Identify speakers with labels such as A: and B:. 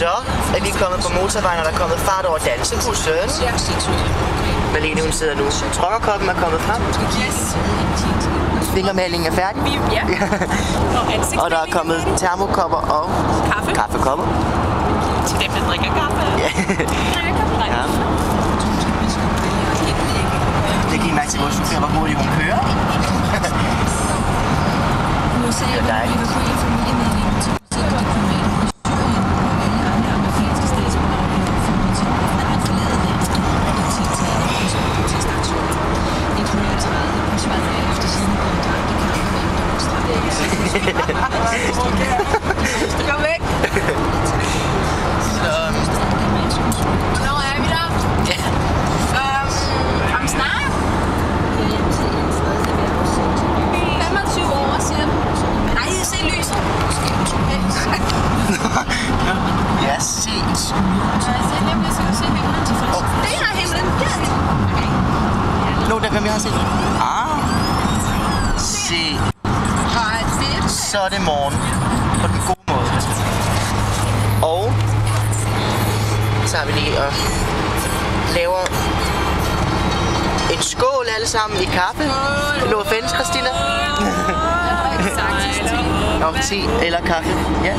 A: Så er vi kommet på motorvejen, og der er kommet fart over dansebussen. Malene, hun sidder nu. Trokkerkoppen er kommet frem.
B: Yes.
A: Fingermalingen er færdig.
B: Ja.
A: Og der er kommet termokopper og kaffekopper.
B: Til dem, der drikker kaffe.
A: Ja. Ja. Det giver mærke til vores chauffør, hvor hurtigt hun kører. Det er dejligt.
B: Kom væk. Hvornår er vi der?
A: Ja.
B: Om snart? 25 år siden. Nej, se lyset.
A: Ja, se.
B: Det er himlen.
A: Nå, der kan vi have set. Se. Så er det morgen. På den gode måde. Og så tager vi lige og laver en skål alle sammen i kaffe. No offense, Christina. Og te eller kaffe. Ja.